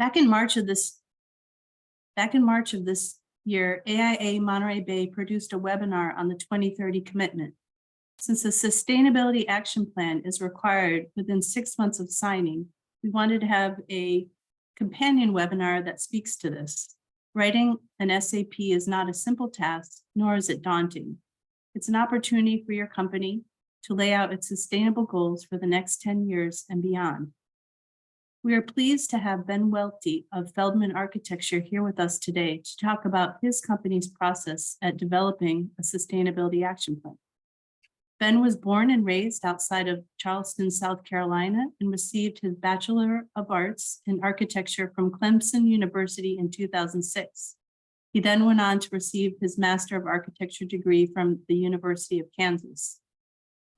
Back in March of this year, AIA Monterey Bay produced a webinar on the 2030 commitment. Since the Sustainability Action Plan is required within 6 months of signing, we wanted to have a companion webinar that speaks to this. Writing an SAP is not a simple task, nor is it daunting. It's an opportunity for your company to lay out its sustainable goals for the next 10 years and beyond. We are pleased to have Ben Welty of Feldman Architecture here with us today to talk about his company's process at developing a sustainability action plan. Ben was born and raised outside of Charleston, South Carolina, and received his Bachelor of Arts in Architecture from Clemson University in 2006. He then went on to receive his Master of Architecture degree from the University of Kansas.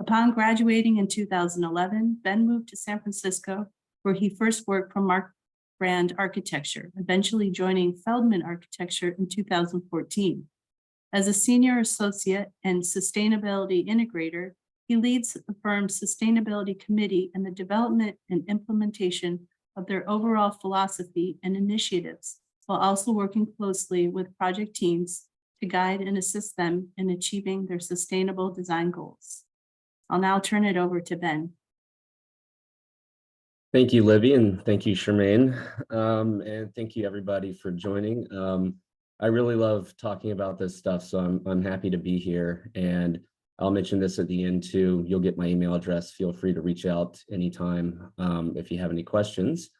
Upon graduating in 2011, Ben moved to San Francisco, where he first worked for Mark Brand Architecture, eventually joining Feldman Architecture in 2014. As a senior associate and sustainability integrator, he leads the firm's sustainability committee and the development and implementation of their overall philosophy and initiatives, while also working closely with project teams to guide and assist them in achieving their sustainable design goals. I'll now turn it over to Ben. Thank you, Libby, and thank you, Charmaine. And thank you, everybody, for joining. I really love talking about this stuff, so I'm happy to be here. And I'll mention this at the end too. You'll get my email address. Feel free to reach out anytime if you have any questions.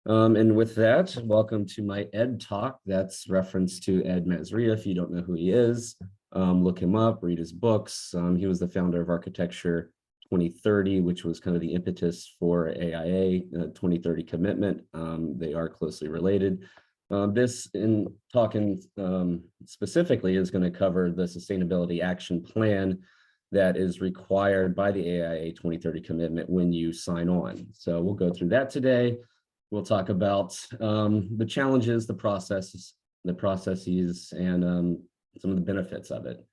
And with that, welcome to my Ed Talk. That's reference to Ed Mazria. If you don't know who he is, look him up, read his books. He was the founder of Architecture 2030, which was kind of the impetus for AIA 2030 commitment. They are closely related. This in talking specifically is going to cover the Sustainability Action Plan that is required by the AIA 2030 commitment when you sign on. So we'll go through that today. We'll talk about the challenges, the processes, and some of the benefits of it.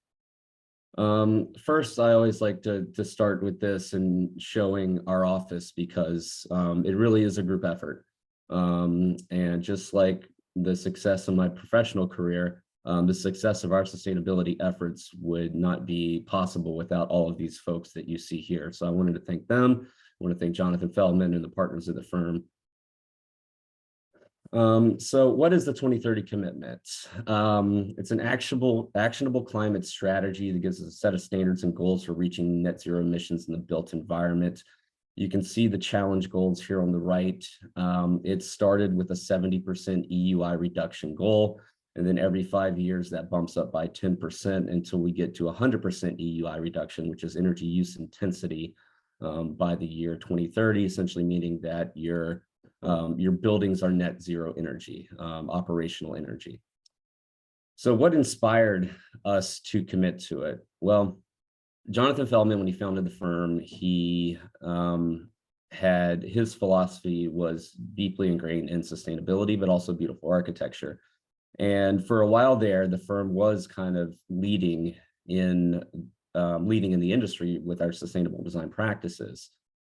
First, I always like to start with this and showing our office because it really is a group effort. And just like the success of my professional career, the success of our sustainability efforts would not be possible without all of these folks that you see here. So I wanted to thank them. I want to thank Jonathan Feldman and the partners of the firm. So what is the 2030 commitment? It's an actionable climate strategy that gives us a set of standards and goals for reaching net zero emissions in the built environment. You can see the challenge goals here on the right. It started with a 70% EUI reduction goal, and then every 5 years that bumps up by 10% until we get to 100% EUI reduction, which is energy use intensity by the year 2030, essentially meaning that your buildings are net zero energy, operational energy. So what inspired us to commit to it? Well, Jonathan Feldman, when he founded the firm, he had his philosophy was deeply ingrained in sustainability, but also beautiful architecture. And for a while there, the firm was kind of leading in the industry with our sustainable design practices.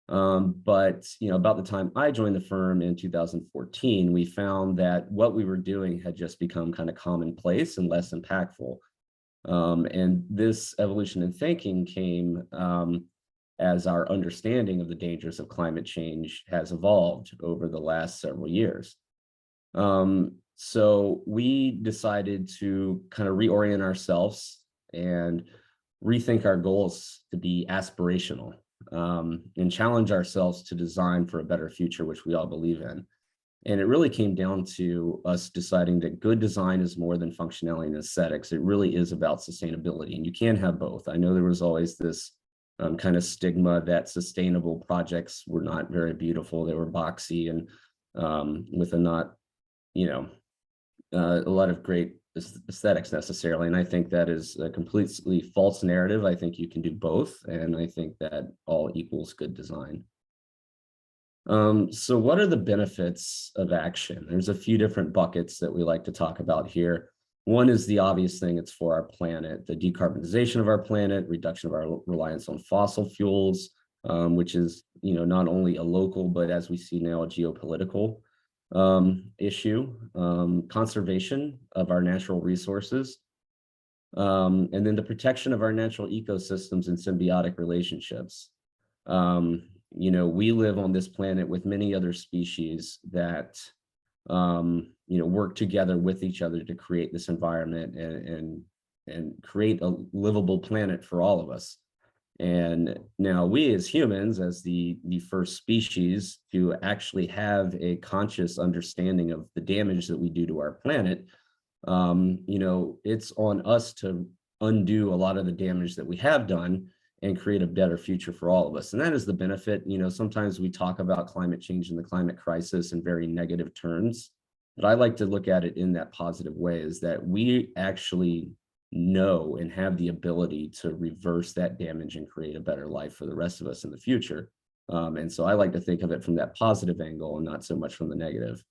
But about the time I joined the firm in 2014, we found that what we were doing had just become kind of commonplace and less impactful. And this evolution in thinking came as our understanding of the dangers of climate change has evolved over the last several years. So we decided to kind of reorient ourselves and rethink our goals to be aspirational and challenge ourselves to design for a better future, which we all believe in. And it really came down to us deciding that good design is more than functionality and aesthetics. It really is about sustainability, and you can have both. I know there was always this kind of stigma that sustainable projects were not very beautiful. They were boxy and with a not, a lot of great aesthetics necessarily. And I think that is a completely false narrative. I think you can do both, and I think that all equals good design. So what are the benefits of action? There's a few different buckets that we like to talk about here. One is the obvious thing, it's for our planet, the decarbonization of our planet, reduction of our reliance on fossil fuels, which is, not only a local, but as we see now, a geopolitical issue, conservation of our natural resources, and then the protection of our natural ecosystems and symbiotic relationships. We live on this planet with many other species that work together with each other to create this environment and create a livable planet for all of us. And now we as humans, as the first species to actually have a conscious understanding of the damage that we do to our planet, it's on us to undo a lot of the damage that we have done and create a better future for all of us. And that is the benefit. Sometimes we talk about climate change and the climate crisis in very negative terms, but I like to look at it in that positive way, is that we actually know and have the ability to reverse that damage and create a better life for the rest of us in the future. And so I like to think of it from that positive angle and not so much from the negative.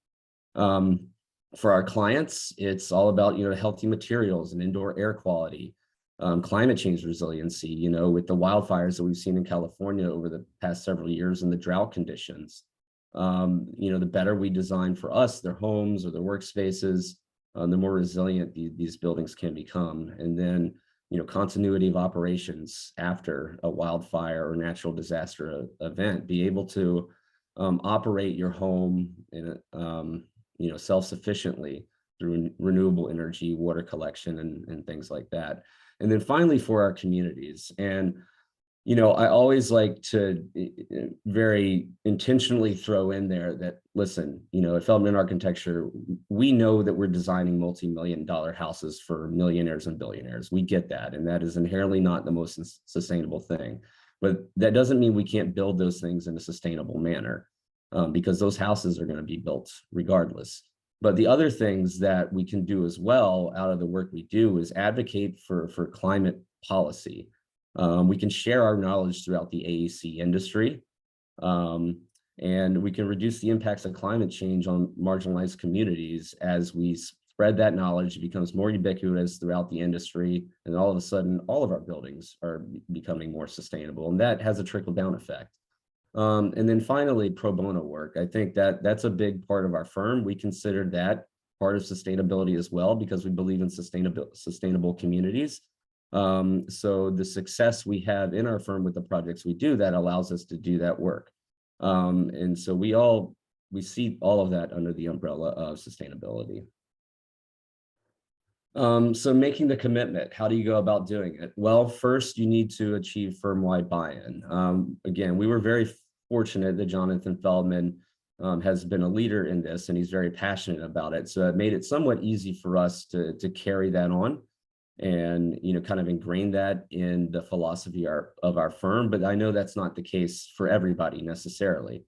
For our clients, it's all about, healthy materials and indoor air quality, climate change resiliency, with the wildfires that we've seen in California over the past several years and the drought conditions. The better we design for us, their homes or their workspaces, the more resilient these buildings can become. And then, continuity of operations after a wildfire or natural disaster event, be able to operate your home in self-sufficiently through renewable energy, water collection, and things like that. And then finally, for our communities. And I always like to very intentionally throw in there that, listen, at Feldman Architecture, we know that we're designing multi-million-dollar houses for millionaires and billionaires. We get that, and that is inherently not the most sustainable thing. But that doesn't mean we can't build those things in a sustainable manner, because those houses are going to be built regardless. But the other things that we can do as well out of the work we do is advocate for climate policy. We can share our knowledge throughout the AEC industry, and we can reduce the impacts of climate change on marginalized communities as we spread that knowledge. It becomes more ubiquitous throughout the industry, and all of a sudden, all of our buildings are becoming more sustainable, and that has a trickle-down effect. And then finally, pro bono work. I think that that's a big part of our firm. We consider that part of sustainability as well, because we believe in sustainable communities. So the success we have in our firm with the projects we do, that allows us to do that work. And so we see all of that under the umbrella of sustainability. So making the commitment, how do you go about doing it? Well, first you need to achieve firm-wide buy-in. Again, we were very fortunate that Jonathan Feldman has been a leader in this, and he's very passionate about it. So it made it somewhat easy for us to carry that on and kind of ingrain that in the philosophy of our firm. But I know that's not the case for everybody necessarily.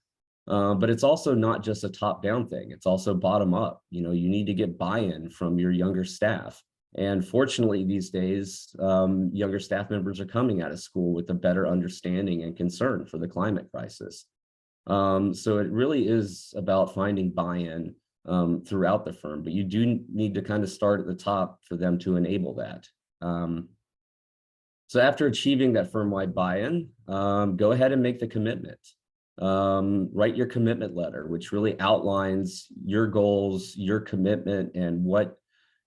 But it's also not just a top-down thing. It's also bottom-up. You need to get buy-in from your younger staff. And fortunately, these days, younger staff members are coming out of school with a better understanding and concern for the climate crisis. So it really is about finding buy-in throughout the firm, but you do need to kind of start at the top for them to enable that. So after achieving that firm-wide buy-in, go ahead and make the commitment. Write your commitment letter, which really outlines your goals, your commitment, and what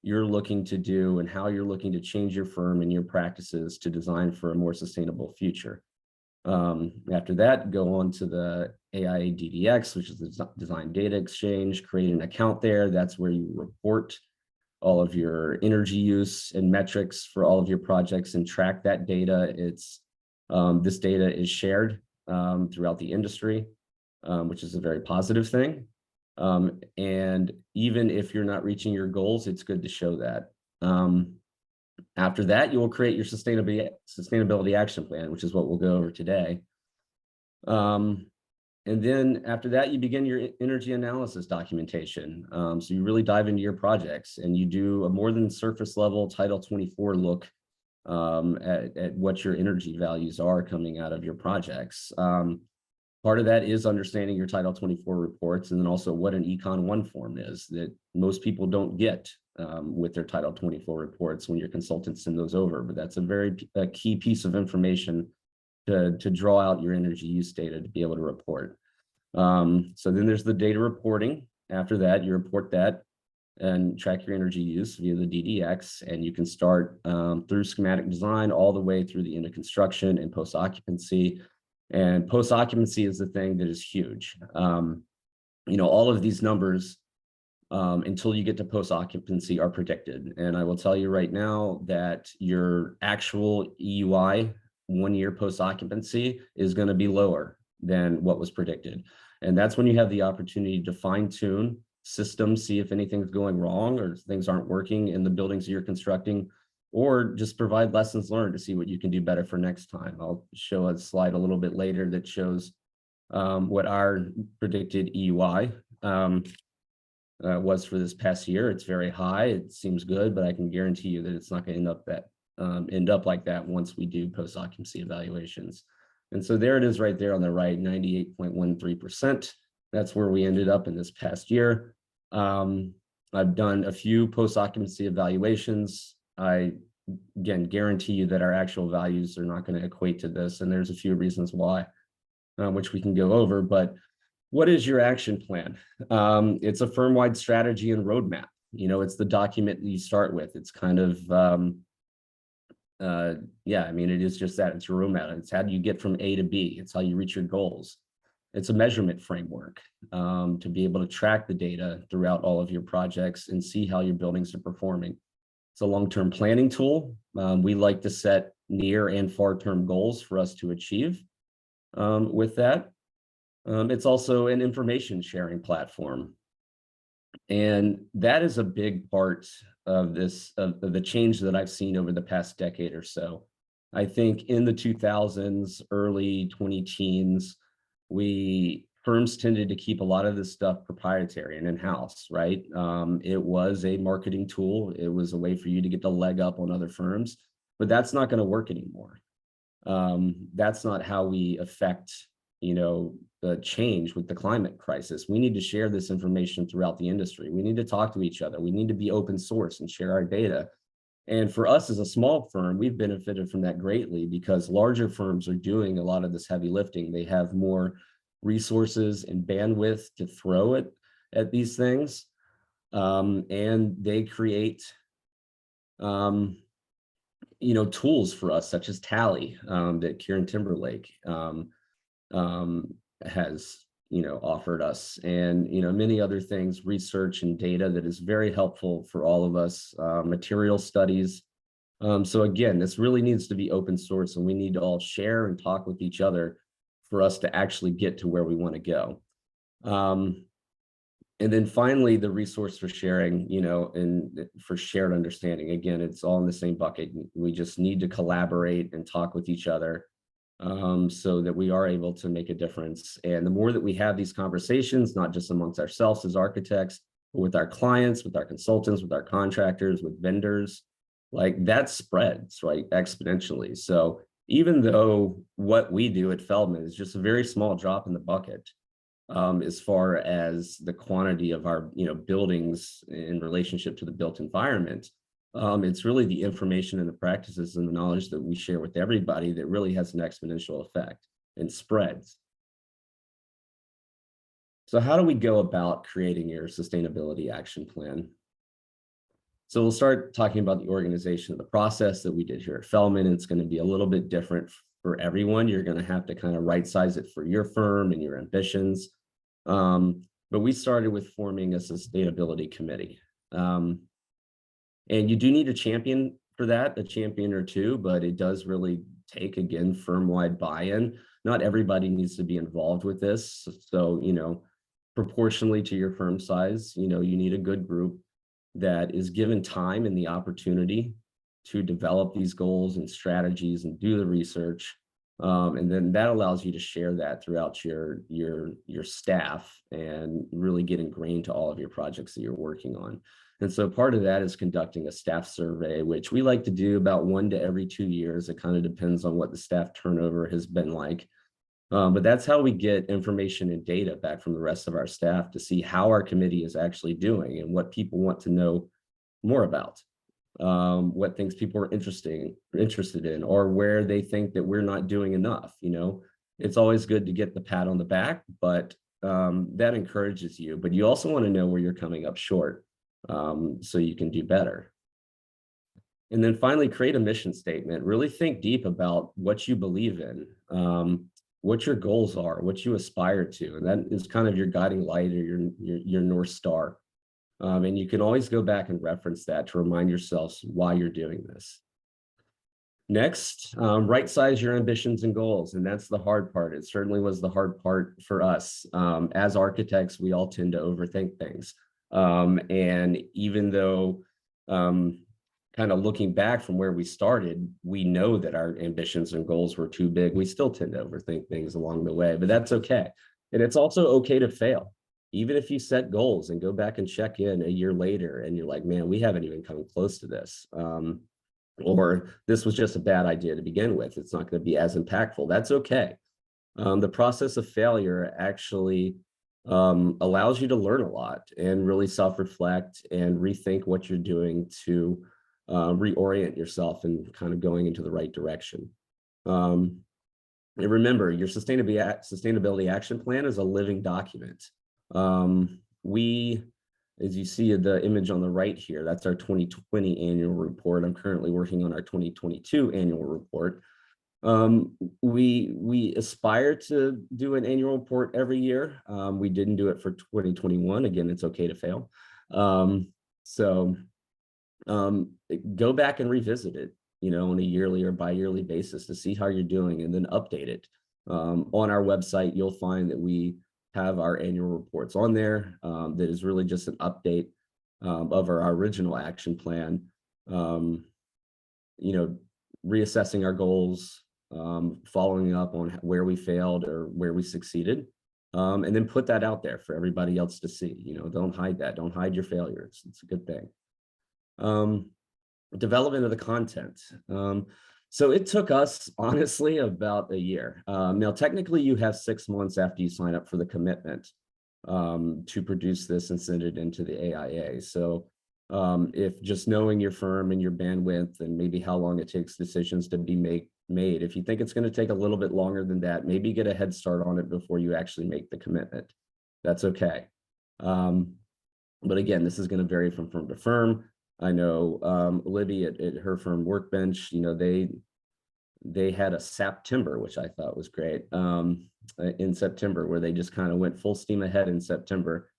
you're looking to do and how you're looking to change your firm and your practices to design for a more sustainable future. After that, go on to the AIA DDX, which is the Design Data Exchange. Create an account there. That's where you report all of your energy use and metrics for all of your projects and track that data. This data is shared throughout the industry, which is a very positive thing. And even if you're not reaching your goals, it's good to show that. After that, you will create your sustainability action plan, which is what we'll go over today. And then after that, you begin your energy analysis documentation. So you really dive into your projects and you do a more than surface level Title 24 look at what your energy values are coming out of your projects. Part of that is understanding your Title 24 reports, and then also what an Econ 1 form is that most people don't get with their Title 24 reports when your consultants send those over. But that's a key piece of information to draw out your energy use data to be able to report. So then there's the data reporting, after that, you report that and track your energy use via the DDX, and you can start through schematic design all the way through the end of construction and post-occupancy. And post-occupancy is the thing that is huge. All of these numbers until you get to post-occupancy are predicted. And I will tell you right now that your actual EUI 1 year post-occupancy is going to be lower than what was predicted. And that's when you have the opportunity to fine-tune systems, see if anything's going wrong or things aren't working in the buildings that you're constructing, or just provide lessons learned to see what you can do better for next time. I'll show a slide a little bit later that shows what our predicted EUI was for this past year. It's very high. It seems good, but I can guarantee you that it's not going to end up like that once we do post-occupancy evaluations. And so there it is right there on the right, 98.13%. That's where we ended up in this past year. I've done a few post-occupancy evaluations. I, again, guarantee you that our actual values are not going to equate to this. And there's a few reasons why, which we can go over. But what is your action plan? It's a firm-wide strategy and roadmap. It's the document that you start with. It's kind of, it is just that. It's your roadmap. It's how do you get from A to B. It's how you reach your goals. It's a measurement framework to be able to track the data throughout all of your projects and see how your buildings are performing. It's a long-term planning tool. We like to set near and far-term goals for us to achieve with that. It's also an information sharing platform. And that is a big part of this, of the change that I've seen over the past decade or so. I think in the 2000s, early 2010s, firms tended to keep a lot of this stuff proprietary and in-house, right? It was a marketing tool. It was a way for you to get the leg up on other firms, but that's not going to work anymore. That's not how we affect, the change with the climate crisis. We need to share this information throughout the industry. We need to talk to each other. We need to be open source and share our data. And for us as a small firm, we've benefited from that greatly because larger firms are doing a lot of this heavy lifting. They have more resources and bandwidth to throw at these things. And they create, tools for us, such as Tally, that Kieran Timberlake has, offered us, and, many other things, research and data that is very helpful for all of us, material studies. So again, this really needs to be open source, and we need to all share and talk with each other for us to actually get to where we want to go. And then finally, the resource for sharing, and for shared understanding. Again, it's all in the same bucket. We just need to collaborate and talk with each other so that we are able to make a difference. And the more that we have these conversations, not just amongst ourselves as architects, but with our clients, with our consultants, with our contractors, with vendors, like that spreads, right, exponentially. So even though what we do at Feldman is just a very small drop in the bucket, as far as the quantity of our buildings in relationship to the built environment, it's really the information and the practices and the knowledge that we share with everybody that really has an exponential effect and spreads. So how do we go about creating your sustainability action plan? So we'll start talking about the organization of the process that we did here at Feldman. It's going to be a little bit different for everyone. You're going to have to kind of right size it for your firm and your ambitions. But we started with forming a sustainability committee. And you do need a champion for that, a champion or two, but it does really take, again, firm-wide buy-in. Not everybody needs to be involved with this. So, proportionally to your firm size, you need a good group that is given time and the opportunity to develop these goals and strategies and do the research. And then that allows you to share that throughout your staff and really get ingrained to all of your projects that you're working on. And so part of that is conducting a staff survey, which we like to do about 1 to every 2 years. It kind of depends on what the staff turnover has been like. But that's how we get information and data back from the rest of our staff to see how our committee is actually doing and what people want to know more about. What things people are interested in, or where they think that we're not doing enough. It's always good to get the pat on the back, but that encourages you, but you also want to know where you're coming up short, so you can do better. And then finally, create a mission statement. Really think deep about what you believe in, what your goals are, what you aspire to, and that is kind of your guiding light or your North Star. And you can always go back and reference that to remind yourselves why you're doing this. Next, right size your ambitions and goals, and that's the hard part. It certainly was the hard part for us. As architects, we all tend to overthink things. And even though kind of looking back from where we started, we know that our ambitions and goals were too big. We still tend to overthink things along the way, but that's okay. And it's also okay to fail. Even if you set goals and go back and check in a year later and you're like, man, we haven't even come close to this. Or this was just a bad idea to begin with. It's not going to be as impactful. That's okay. The process of failure actually allows you to learn a lot and really self-reflect and rethink what you're doing to reorient yourself and kind of going into the right direction. And remember, your sustainability action plan is a living document. As you see the image on the right here, that's our 2020 annual report. I'm currently working on our 2022 annual report. We aspire to do an annual report every year. We didn't do it for 2021. Again, it's okay to fail. Go back and revisit it, on a yearly or bi-yearly basis to see how you're doing and then update it. On our website, you'll find that we have our annual reports on there. That is really just an update of our original action plan, reassessing our goals, following up on where we failed or where we succeeded, and then put that out there for everybody else to see. Don't hide that. Don't hide your failures. It's a good thing. Development of the content. So it took us, honestly, about a year. Now, technically, you have 6 months after you sign up for the commitment to produce this and send it into the AIA. So if just knowing your firm and your bandwidth and maybe how long it takes decisions to be made, if you think it's going to take a little bit longer than that, maybe get a head start on it before you actually make the commitment. That's okay. But again, this is going to vary from firm to firm. I know Libby at her firm Workbench, they had a September, which I thought was great, in September, where they just kind of went full steam ahead in September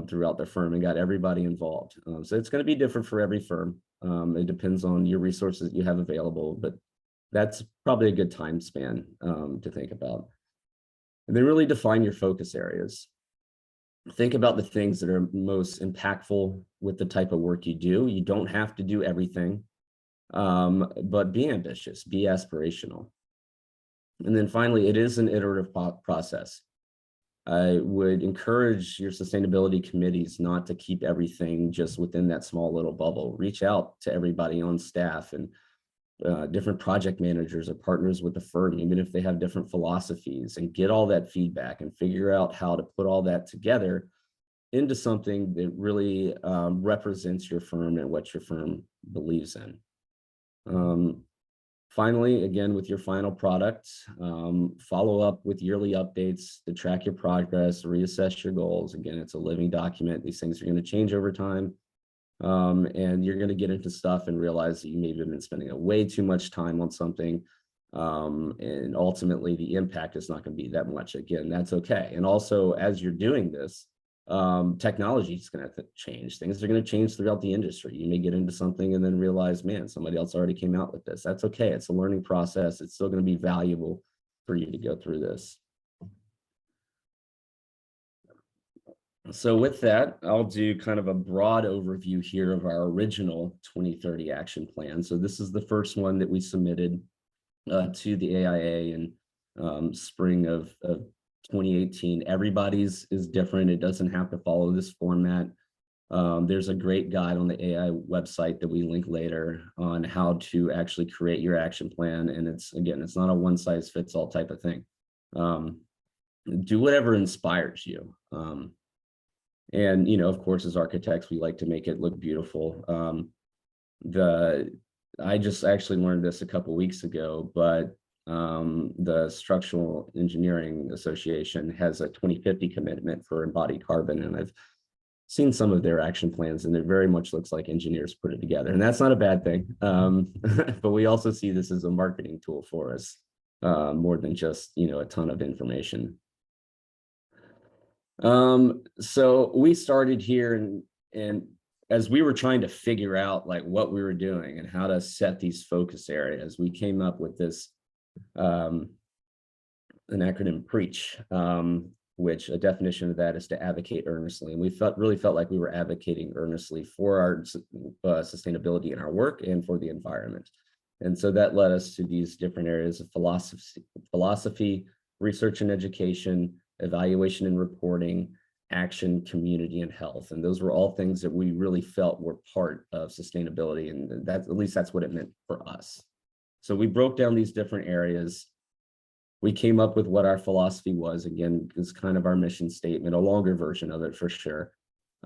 throughout their firm and got everybody involved. So it's going to be different for every firm. It depends on your resources that you have available, but that's probably a good time span to think about. And then really define your focus areas. Think about the things that are most impactful with the type of work you do. You don't have to do everything, but be ambitious, be aspirational. And then finally, it is an iterative process. I would encourage your sustainability committees not to keep everything just within that small little bubble. Reach out to everybody on staff and different project managers or partners with the firm, even if they have different philosophies, and get all that feedback and figure out how to put all that together into something that really represents your firm and what your firm believes in. Finally, again, with your final product, follow up with yearly updates to track your progress, reassess your goals. Again, it's a living document. These things are going to change over time. And you're going to get into stuff and realize that you maybe have been spending way too much time on something. And ultimately, the impact is not going to be that much. Again, that's okay. And also, as you're doing this, technology is going to change. Things are going to change throughout the industry. You may get into something and then realize, man, somebody else already came out with this. That's okay. It's a learning process. It's still going to be valuable for you to go through this. So with that, I'll do kind of a broad overview here of our original 2030 action plan. So this is the first one that we submitted to the AIA in spring of 2018. Everybody's is different. It doesn't have to follow this format. There's a great guide on the AI website that we link later on how to actually create your action plan. And it's not a one size fits all type of thing. Do whatever inspires you. And, of course, as architects, we like to make it look beautiful. I just actually learned this a couple of weeks ago, but the Structural Engineering Association has a 2050 commitment for embodied carbon, and I've seen some of their action plans, and it very much looks like engineers put it together, and that's not a bad thing. But we also see this as a marketing tool for us, more than just, a ton of information. So we started here, and as we were trying to figure out like what we were doing and how to set these focus areas, we came up with this an acronym PREACH, which a definition of that is to advocate earnestly. And we really felt like we were advocating earnestly for our sustainability in our work and for the environment. And so that led us to these different areas of philosophy, research and education, evaluation and reporting, action, community, and health. And those were all things that we really felt were part of sustainability. And that's, at least that's what it meant for us. So we broke down these different areas. We came up with what our philosophy was. Again, is kind of our mission statement, a longer version of it for sure.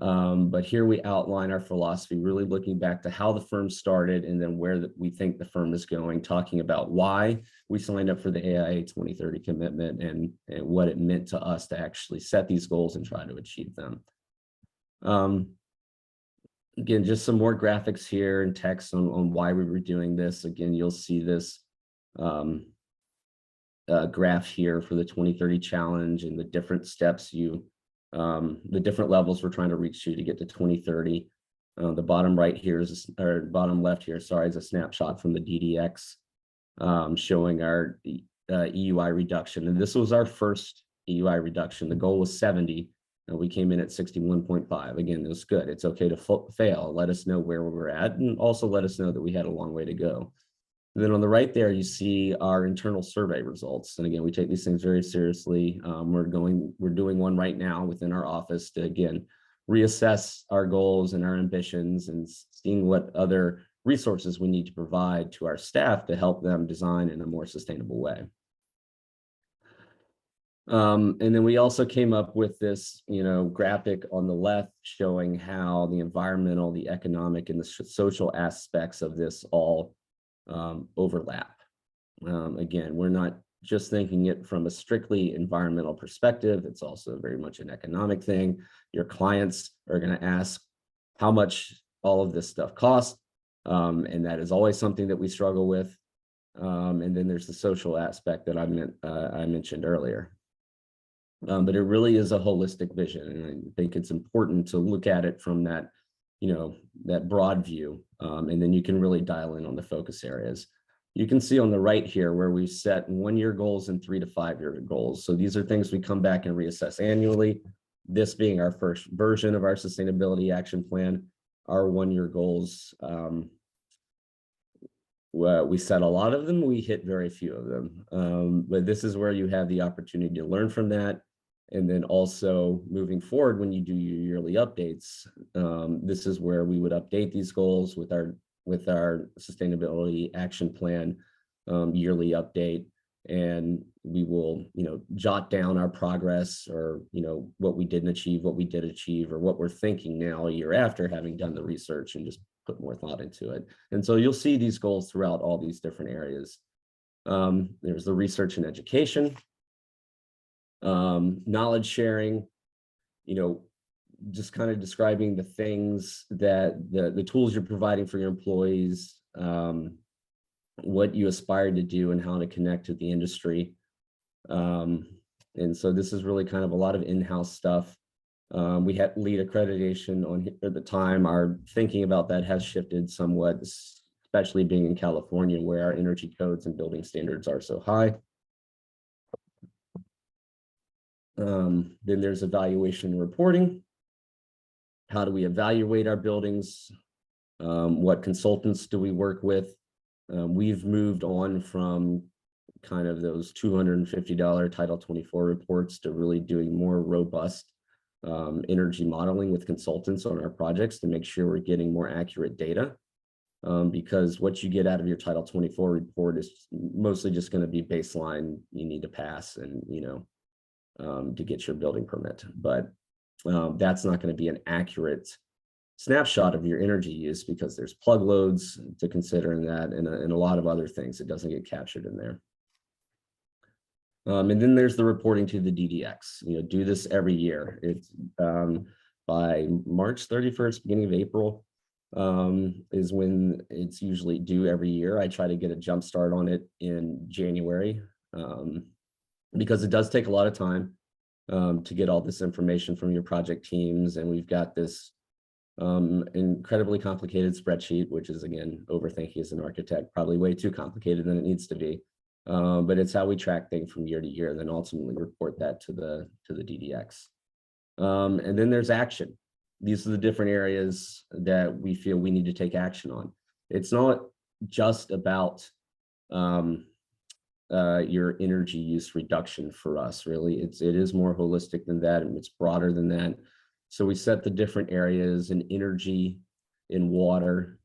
But here we outline our philosophy, really looking back to how the firm started and then where we think the firm is going, talking about why we signed up for the AIA 2030 commitment and what it meant to us to actually set these goals and try to achieve them. Again, just some more graphics here and text on why we were doing this. Again, you'll see this graph here for the 2030 challenge and the different steps the different levels we're trying to reach to get to 2030. The bottom right here is, or bottom left here, sorry, is a snapshot from the DDX showing our EUI reduction. And this was our first EUI reduction. The goal was 70. And we came in at 61.5. Again, it was good. It's okay to fail. Let us know where we were at, and also let us know that we had a long way to go. And then on the right there, you see our internal survey results. And again, we take these things very seriously. We're doing one right now within our office to, again, reassess our goals and our ambitions and seeing what other resources we need to provide to our staff to help them design in a more sustainable way. And then we also came up with this, graphic on the left showing how the environmental, the economic, and the social aspects of this all overlap. Again, we're not just thinking it from a strictly environmental perspective. It's also very much an economic thing. Your clients are going to ask how much all of this stuff costs. And that is always something that we struggle with. And then there's the social aspect that I mentioned earlier. But it really is a holistic vision. And I think it's important to look at it from that, that broad view. And then you can really dial in on the focus areas. You can see on the right here where we set 1-year goals and 3 to 5 year goals. So these are things we come back and reassess annually. This being our first version of our sustainability action plan, our 1-year goals. We set a lot of them, we hit very few of them. But this is where you have the opportunity to learn from that. And then also moving forward, when you do your yearly updates, this is where we would update these goals with our sustainability action plan yearly update. And we will, jot down our progress or, what we didn't achieve, what we did achieve, or what we're thinking now a year after having done the research and just put more thought into it. And so you'll see these goals throughout all these different areas. There's the research and education, knowledge sharing, just kind of describing the things that the tools you're providing for your employees, what you aspire to do and how to connect to the industry. And so this is really kind of a lot of in-house stuff. We had LEED accreditation on here at the time. Our thinking about that has shifted somewhat, especially being in California where our energy codes and building standards are so high. Then there's evaluation and reporting. How do we evaluate our buildings? What consultants do we work with? We've moved on from kind of those $250 Title 24 reports to really doing more robust energy modeling with consultants on our projects to make sure we're getting more accurate data. Because what you get out of your Title 24 report is mostly just going to be baseline you need to pass and, to get your building permit. But that's not going to be an accurate snapshot of your energy use because there's plug loads to consider in that and a lot of other things that doesn't get captured in there. And then there's the reporting to the DDX. Do this every year. It's by March 31st, beginning of April, is when it's usually due every year. I try to get a jump start on it in January, because it does take a lot of time to get all this information from your project teams. And we've got this incredibly complicated spreadsheet, which is, again, overthinking as an architect, probably way too complicated than it needs to be. But it's how we track things from year to year, then ultimately report that to the DDX. And then there's action. These are the different areas that we feel we need to take action on. It's not just about your energy use reduction for us, really. It is more holistic than that, and it's broader than that. So we set the different areas in energy, in water,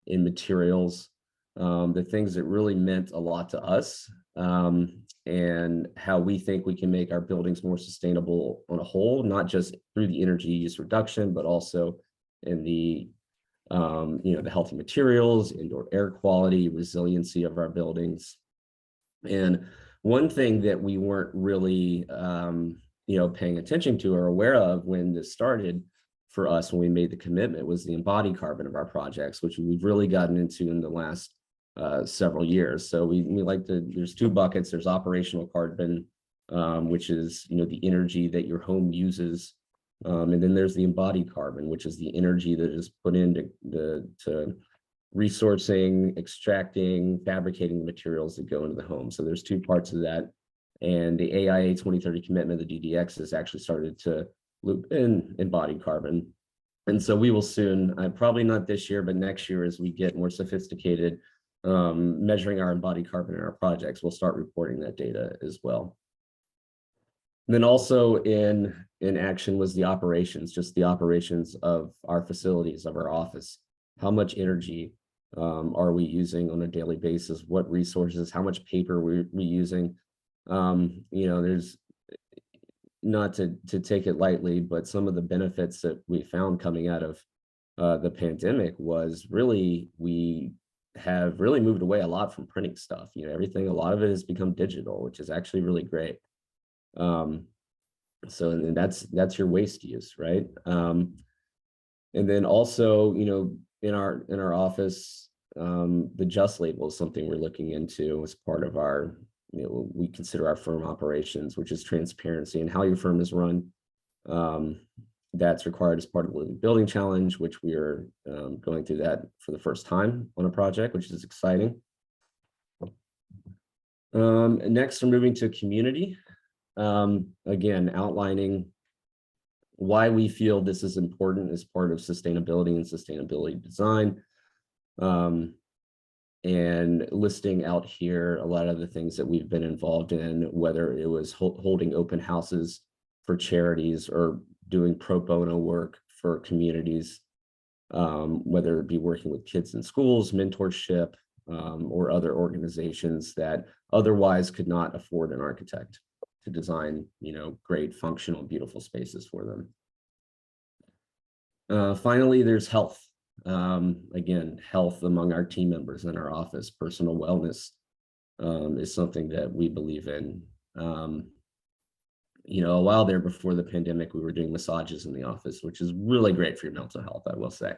in materials, the things that really meant a lot to us, and how we think we can make our buildings more sustainable on a whole, not just through the energy use reduction, but also in the the healthy materials, indoor air quality, resiliency of our buildings. And one thing that we weren't really paying attention to or aware of when this started for us, when we made the commitment, was the embodied carbon of our projects, which we've really gotten into in the last several years. So we like to, there's two buckets. There's operational carbon, which is the energy that your home uses, and then there's the embodied carbon, which is the energy that is put into to resourcing, extracting, fabricating the materials that go into the home. So there's two parts of that. And the AIA 2030 commitment, the DDX, has actually started to loop in embodied carbon. And so we will soon, probably not this year, but next year, as we get more sophisticated, measuring our embodied carbon in our projects, we'll start reporting that data as well. And then also in action was the operations, just the operations of our facilities, of our office. How much energy are we using on a daily basis? What resources, how much paper we're using? There's, not to take it lightly, but some of the benefits that we found coming out of the pandemic was really, we have really moved away a lot from printing stuff. Everything, a lot of it has become digital, which is actually really great. So and that's your waste use, right? And then also, in our office, the just label is something we're looking into as part of our, we consider our firm operations, which is transparency and how your firm is run. That's required as part of the Living Building Challenge, which we are going through that for the first time on a project, which is exciting. Next, we're moving to community. Again, outlining why we feel this is important as part of sustainability and sustainability design. And listing out here a lot of the things that we've been involved in, whether it was holding open houses for charities or doing pro bono work for communities, whether it be working with kids in schools, mentorship, or other organizations that otherwise could not afford an architect to design, great, functional, beautiful spaces for them. Finally, there's health. Again, health among our team members in our office, personal wellness is something that we believe in. A while there before the pandemic, we were doing massages in the office, which is really great for your mental health, I will say.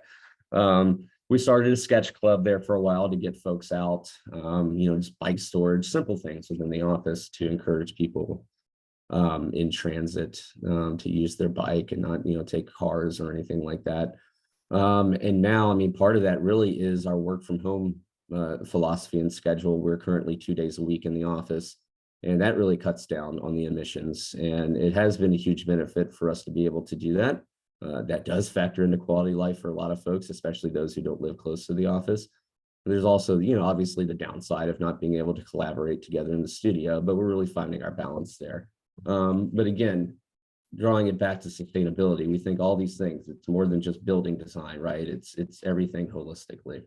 We started a sketch club there for a while to get folks out, just bike storage, simple things within the office to encourage people in transit to use their bike and not, take cars or anything like that. And now, part of that really is our work from home philosophy and schedule. We're currently 2 days a week in the office, and that really cuts down on the emissions. And it has been a huge benefit for us to be able to do that. That does factor into quality of life for a lot of folks, especially those who don't live close to the office. There's also, obviously the downside of not being able to collaborate together in the studio, but we're really finding our balance there. But again, drawing it back to sustainability, we think all these things, it's more than just building design, right? It's everything holistically.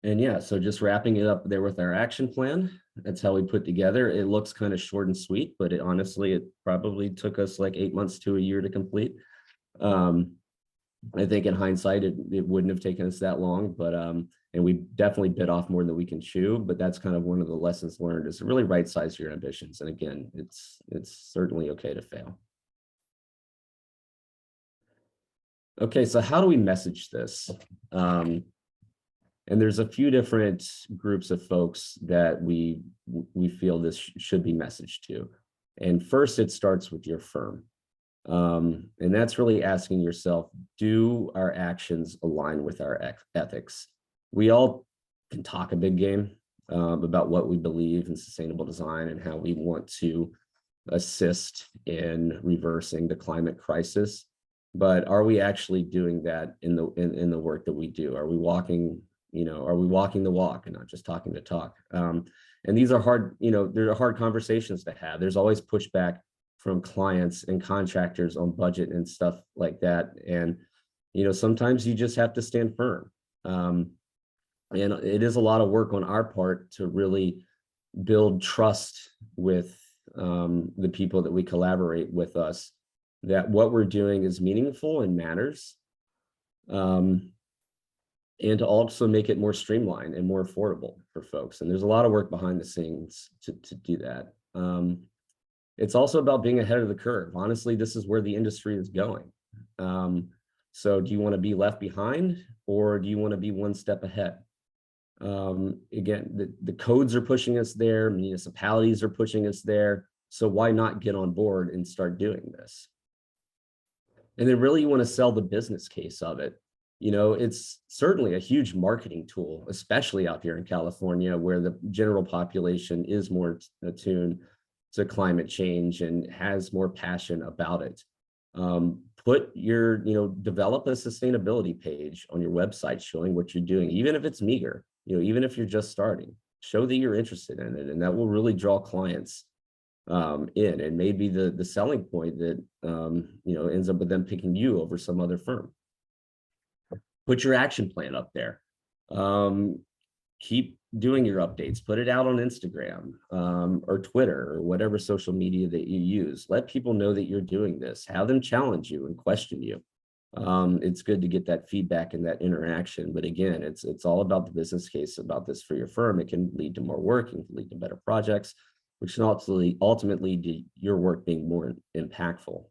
And yeah, so just wrapping it up there with our action plan. That's how we put together. It looks kind of short and sweet, but honestly, it probably took us like 8 months to a year to complete. I think in hindsight, it wouldn't have taken us that long, but and we definitely bit off more than we can chew. But that's kind of one of the lessons learned, is to really right size your ambitions. And again, it's certainly okay to fail. Okay, so how do we message this? And there's a few different groups of folks that we feel this should be messaged to. And first, it starts with your firm. And that's really asking yourself, do our actions align with our ethics? We all can talk a big game about what we believe in sustainable design and how we want to assist in reversing the climate crisis. But are we actually doing that in the work that we do? Are we walking the walk and not just talking the talk? And these are hard, they're hard conversations to have. There's always pushback from clients and contractors on budget and stuff like that. And, sometimes you just have to stand firm. And it is a lot of work on our part to really build trust with the people that we collaborate with us, that what we're doing is meaningful and matters. And to also make it more streamlined and more affordable for folks. And there's a lot of work behind the scenes to do that. It's also about being ahead of the curve. Honestly, this is where the industry is going. So do you want to be left behind, or do you want to be one step ahead? Again, the codes are pushing us there, municipalities are pushing us there. So why not get on board and start doing this? And then really you want to sell the business case of it. It's certainly a huge marketing tool, especially out here in California, where the general population is more attuned to climate change and has more passion about it. Develop a sustainability page on your website showing what you're doing, even if it's meager, even if you're just starting, show that you're interested in it. And that will really draw clients in, and maybe the selling point that, ends up with them picking you over some other firm. Put your action plan up there. Keep doing your updates. Put it out on Instagram or Twitter or whatever social media that you use. Let people know that you're doing this. Have them challenge you and question you. It's good to get that feedback and that interaction. But again, it's all about the business case about this for your firm. It can lead to more work, it can lead to better projects, which can ultimately do your work being more impactful.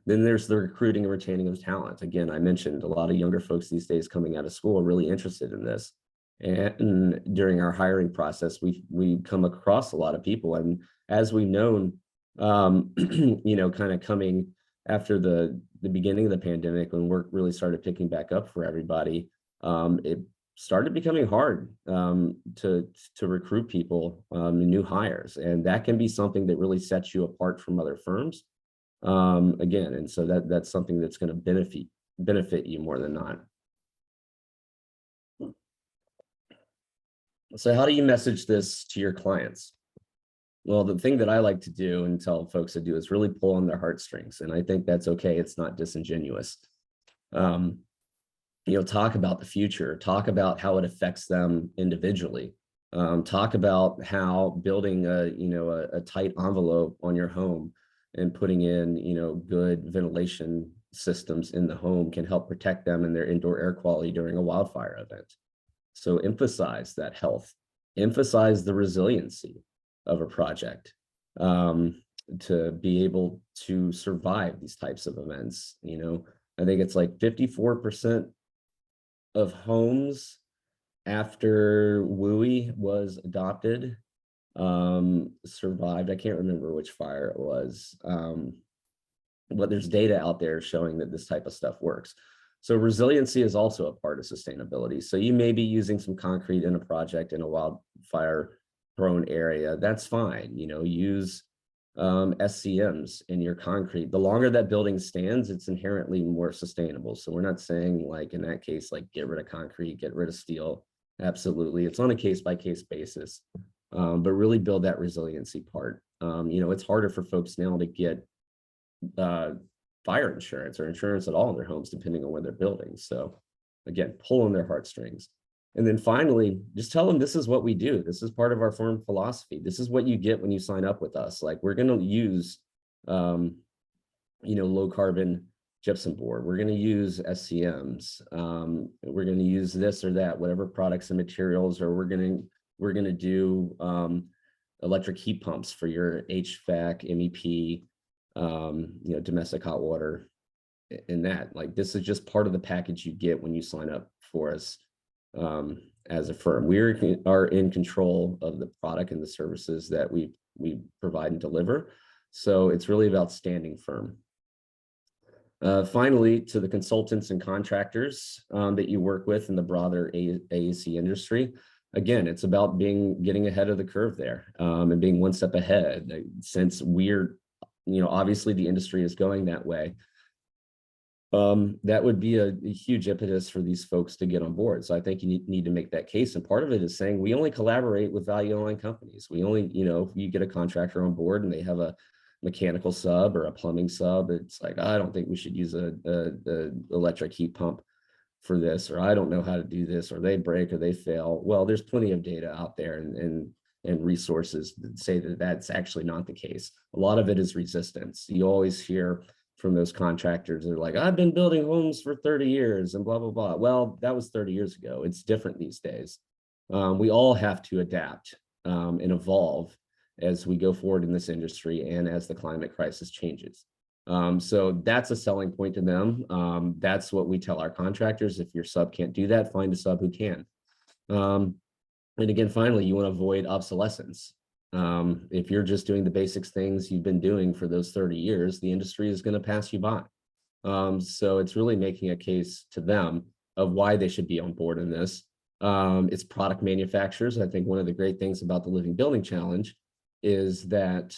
Then there's the recruiting and retaining of talent. Again, I mentioned a lot of younger folks these days coming out of school are really interested in this. And during our hiring process, we come across a lot of people. And as we've known, kind of coming after the beginning of the pandemic, when work really started picking back up for everybody, it started becoming hard to recruit people, new hires. And that can be something that really sets you apart from other firms. Again, and so that's something that's going to benefit you more than not. So how do you message this to your clients? Well, the thing that I like to do and tell folks to do is really pull on their heartstrings. And I think that's okay. It's not disingenuous. Talk about the future, talk about how it affects them individually. Talk about how building a tight envelope on your home and putting in, good ventilation systems in the home can help protect them and their indoor air quality during a wildfire event. So emphasize that health, emphasize the resiliency of a project to be able to survive these types of events. I think it's like 54% of homes after WUI was adopted survived. I can't remember which fire it was, but there's data out there showing that this type of stuff works. So resiliency is also a part of sustainability. So you may be using some concrete in a project in a wildfire prone area. That's fine. Use SCMs in your concrete. The longer that building stands, it's inherently more sustainable. So we're not saying, like in that case, like get rid of concrete, get rid of steel. Absolutely. It's on a case-by-case basis. But really build that resiliency part. It's harder for folks now to get fire insurance or insurance at all in their homes, depending on where they're building. So again, pull on their heartstrings. And then finally, just tell them this is what we do. This is part of our firm philosophy. This is what you get when you sign up with us. Like, we're going to use, low carbon gypsum board. We're going to use SCMs. We're going to use this or that, whatever products and materials, or we're going to do electric heat pumps for your HVAC, MEP, domestic hot water, and that. Like, this is just part of the package you get when you sign up for us as a firm. We are in control of the product and the services that we provide and deliver. So it's really about standing firm. Finally, to the consultants and contractors that you work with in the broader AEC industry, again, it's about getting ahead of the curve there and being one step ahead. Since we're, obviously the industry is going that way, that would be a huge impetus for these folks to get on board. So I think you need to make that case. And part of it is saying we only collaborate with value aligned companies. We only, if you get a contractor on board and they have a mechanical sub or a plumbing sub, it's like, I don't think we should use a electric heat pump for this, or I don't know how to do this, or they break or they fail. Well, there's plenty of data out there and resources that say that that's actually not the case. A lot of it is resistance. You always hear from those contractors, they're like, I've been building homes for 30 years and blah, blah, blah. Well, that was 30 years ago. It's different these days. We all have to adapt and evolve as we go forward in this industry and as the climate crisis changes. So that's a selling point to them. That's what we tell our contractors. If your sub can't do that, find a sub who can. And again, finally, you want to avoid obsolescence. If you're just doing the basics things you've been doing for those 30 years, the industry is going to pass you by. So it's really making a case to them of why they should be on board in this. It's product manufacturers. I think one of the great things about the Living Building Challenge is that,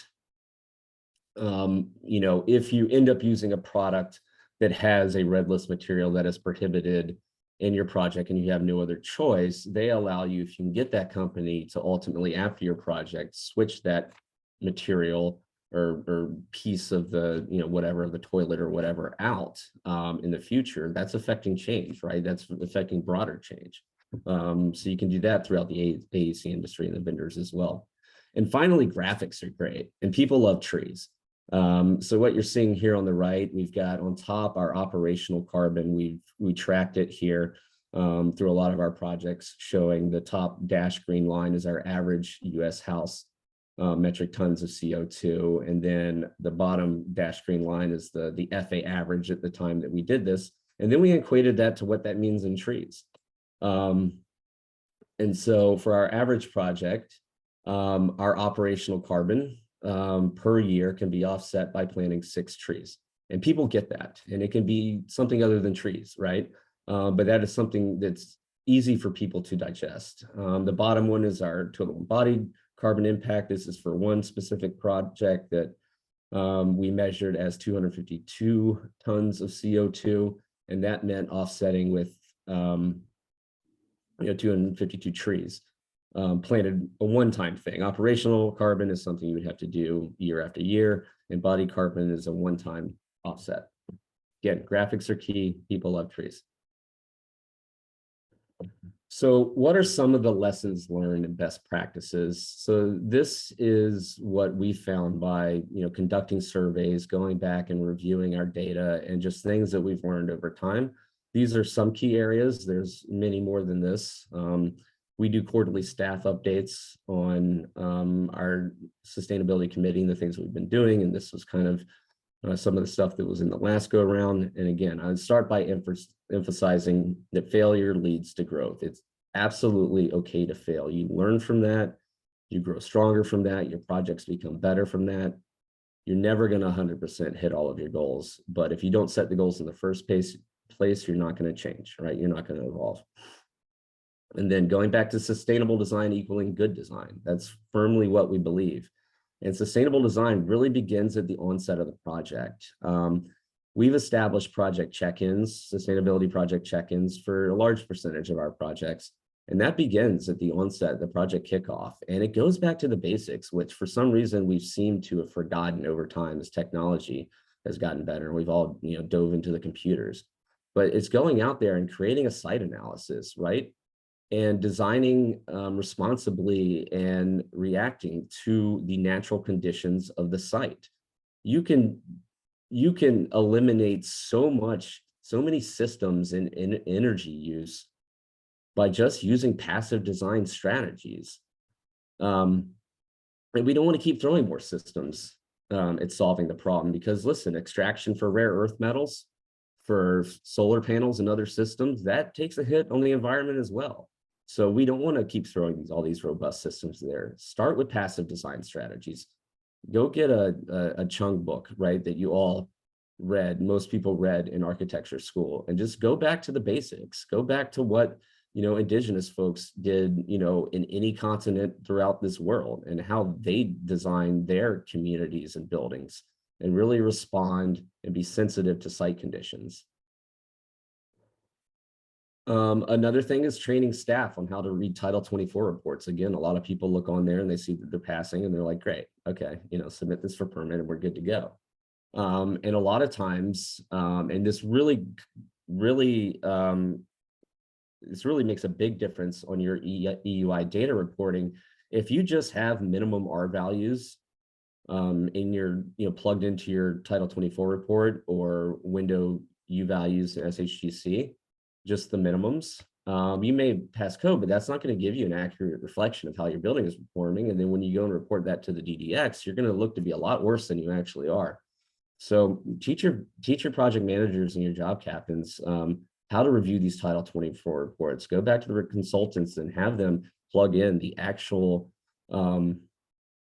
if you end up using a product that has a red list material that is prohibited in your project and you have no other choice, they allow you, if you can get that company to ultimately, after your project, switch that material or piece of the, whatever, the toilet or whatever out in the future. That's affecting change, right? That's affecting broader change. So you can do that throughout the AEC industry and the vendors as well. And finally, graphics are great, and people love trees. So what you're seeing here on the right, we've got on top our operational carbon. We tracked it here through a lot of our projects, showing the top dash green line is our average US house metric tons of CO2. And then the bottom dash green line is the FA average at the time that we did this. And then we equated that to what that means in trees. And so for our average project, our operational carbon per year can be offset by planting 6 trees. And people get that. And it can be something other than trees, right? But that is something that's easy for people to digest. The bottom one is our total embodied carbon impact. This is for one specific project that we measured as 252 tons of CO2. And that meant offsetting with 252 trees. Planted a one-time thing. Operational carbon is something you would have to do year after year, and body carbon is a one-time offset. Again, graphics are key. People love trees. So what are some of the lessons learned and best practices? So this is what we found by conducting surveys, going back and reviewing our data, and just things that we've learned over time. These are some key areas. There's many more than this. We do quarterly staff updates on our sustainability committee and the things we've been doing. And this was kind of some of the stuff that was in the last go around. And again, I would start by emphasizing that failure leads to growth. It's absolutely okay to fail. You learn from that. You grow stronger from that. Your projects become better from that. You're never going to 100% hit all of your goals. But if you don't set the goals in the first place, you're not going to change, right? You're not going to evolve. And then going back to sustainable design equaling good design. That's firmly what we believe. And sustainable design really begins at the onset of the project. We've established project check-ins, sustainability project check-ins for a large percentage of our projects. And that begins at the onset, the project kickoff. And it goes back to the basics, which for some reason we've seemed to have forgotten over time as technology has gotten better. We've all dove into the computers. But it's going out there and creating a site analysis, right? And designing responsibly and reacting to the natural conditions of the site. You can you can eliminate so many systems and energy use by just using passive design strategies. And we don't want to keep throwing more systems at solving the problem, because listen, extraction for rare earth metals, for solar panels and other systems, that takes a hit on the environment as well. So we don't want to keep throwing all these robust systems there. Start with passive design strategies. Go get a Chung book, right, that you all read, most people read in architecture school, and just go back to the basics. Go back to what, indigenous folks did, in any continent throughout this world, and how they designed their communities and buildings, and really respond and be sensitive to site conditions. Another thing is training staff on how to read Title 24 reports. Again, a lot of people look on there and they see that they're passing and they're like, great, okay, submit this for permit and we're good to go. And a lot of times, and this really makes a big difference on your EUI data reporting. If you just have minimum R values in your, plugged into your Title 24 report, or window U values in SHGC, just the minimums, you may pass code, but that's not going to give you an accurate reflection of how your building is performing. And then when you go and report that to the DDX, you're going to look to be a lot worse than you actually are. So teach your project managers and your job captains how to review these Title 24 reports. Go back to the consultants and have them plug in the actual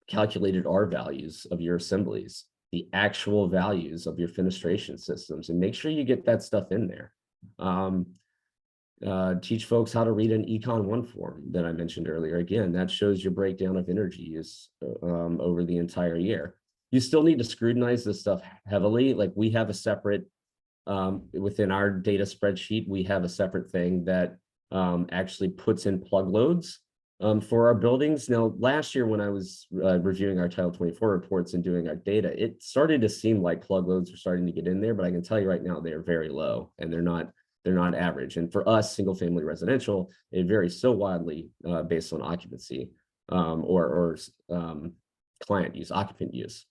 calculated R values of your assemblies, the actual values of your fenestration systems, and make sure you get that stuff in there. Teach folks how to read an Econ 1 form that I mentioned earlier. Again, that shows your breakdown of energy use over the entire year. You still need to scrutinize this stuff heavily. Like, we have a separate, within our data spreadsheet, we have a separate thing that actually puts in plug loads for our buildings. Now, last year when I was reviewing our Title 24 reports and doing our data, it started to seem like plug loads were starting to get in there, but I can tell you right now, they're very low and they're not average. And for us, single family residential, it varies so widely based on occupancy or client use, occupant use.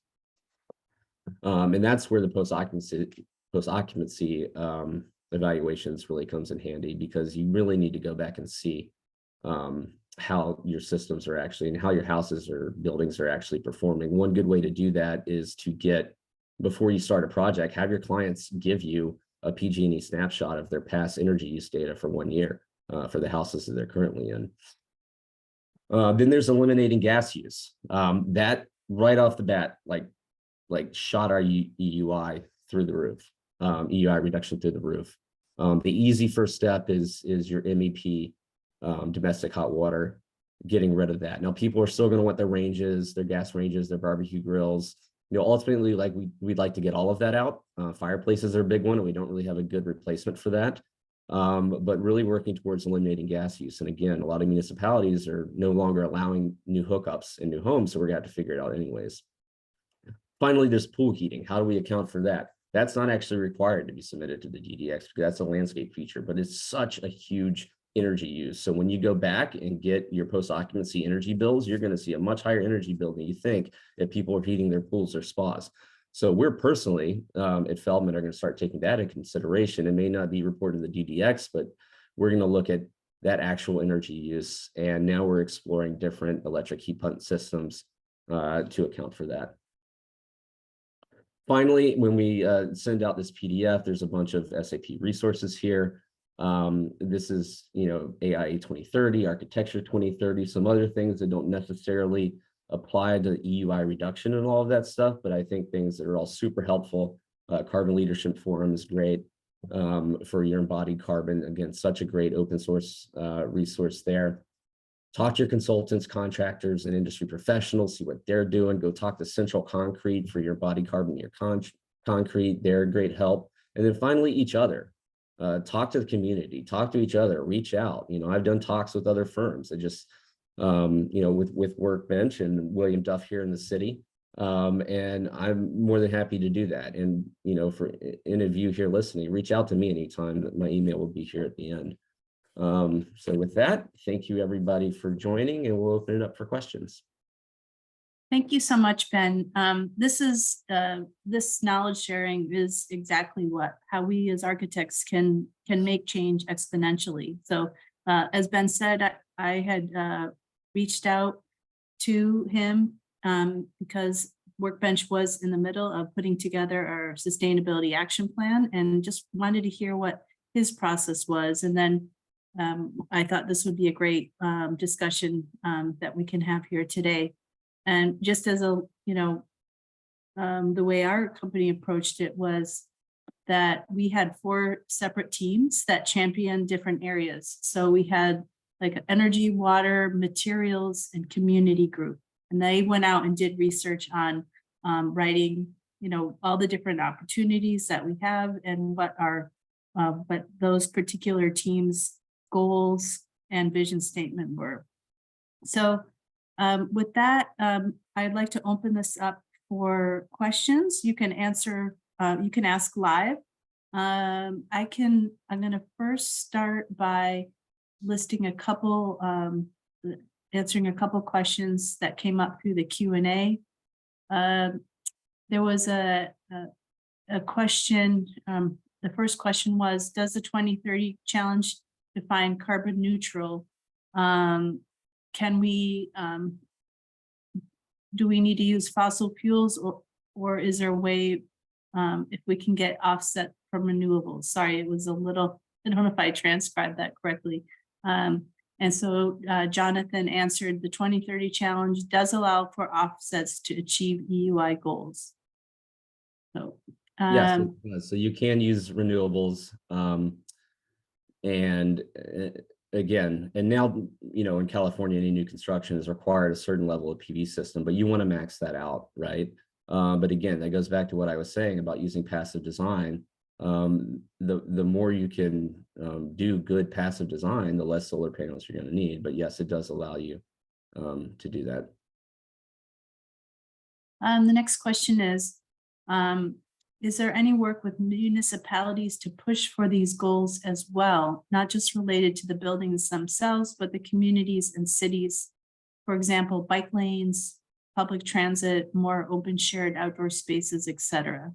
And that's where the post-occupancy evaluations really comes in handy, because you really need to go back and see how your systems are actually, and how your houses or buildings are actually performing. One good way to do that is to get, before you start a project, have your clients give you a PG&E snapshot of their past energy use data for 1 year for the houses that they're currently in. Then there's eliminating gas use. That right off the bat, like shot our EUI through the roof, EUI reduction through the roof. The easy first step is your MEP, domestic hot water, getting rid of that. Now, people are still going to want their ranges, their gas ranges, their barbecue grills. Ultimately, like we'd like to get all of that out. Fireplaces are a big one, and we don't really have a good replacement for that. But really working towards eliminating gas use. And again, a lot of municipalities are no longer allowing new hookups in new homes, so we're going to have to figure it out anyways. Finally, there's pool heating. How do we account for that? That's not actually required to be submitted to the DDX, because that's a landscape feature, but it's such a huge energy use. So when you go back and get your post-occupancy energy bills, you're going to see a much higher energy bill than you think if people are heating their pools or spas. So we're personally at Feldman are going to start taking that into consideration. It may not be reported in the DDX, but we're going to look at that actual energy use. And now we're exploring different electric heat pump systems to account for that. Finally, when we send out this PDF, there's a bunch of SAP resources here. This is, AIA 2030, Architecture 2030, some other things that don't necessarily apply to EUI reduction and all of that stuff, but I think things that are all super helpful. Carbon Leadership Forum is great for your embodied carbon. Again, such a great open source resource there. Talk to your consultants, contractors, and industry professionals, see what they're doing. Go talk to Central Concrete for your body carbon, your concrete. They're great help. And then finally, each other. Talk to the community, talk to each other, reach out. I've done talks with other firms. I just, with Workbench and William Duff here in the city. And I'm more than happy to do that. And, for any of you here listening, reach out to me anytime. My email will be here at the end. So with that, thank you everybody for joining, and we'll open it up for questions. Thank you so much, Ben. This knowledge sharing is exactly how we as architects can make change exponentially. So as Ben said, I had reached out to him because Workbench was in the middle of putting together our sustainability action plan and just wanted to hear what his process was. And then I thought this would be a great discussion that we can have here today. And just as the way our company approached it was that we had 4 separate teams that championed different areas. So we had like energy, water, materials, and community group. And they went out and did research on writing, all the different opportunities that we have and what those particular teams' goals and vision statement were. So with that, I'd like to open this up for questions. You can ask live. I'm going to first start by listing answering a couple questions that came up through the Q&A. There was a question. The first question was, does the 2030 challenge define carbon neutral? Do we need to use fossil fuels or is there a way if we can get offset from renewables? Sorry, it was I don't know if I transcribed that correctly. And so Jonathan answered the 2030 challenge does allow for offsets to achieve EUI goals. So yes, it does. So you can use renewables and again, and now, in California, any new construction is required a certain level of PV system, but you want to max that out, right? But again, that goes back to what I was saying about using passive design. The more you can do good passive design, the less solar panels you're going to need. But yes, it does allow you to do that. The next question is there any work with municipalities to push for these goals as well, not just related to the buildings themselves, but the communities and cities? For example, bike lanes, public transit, more open shared outdoor spaces, etc.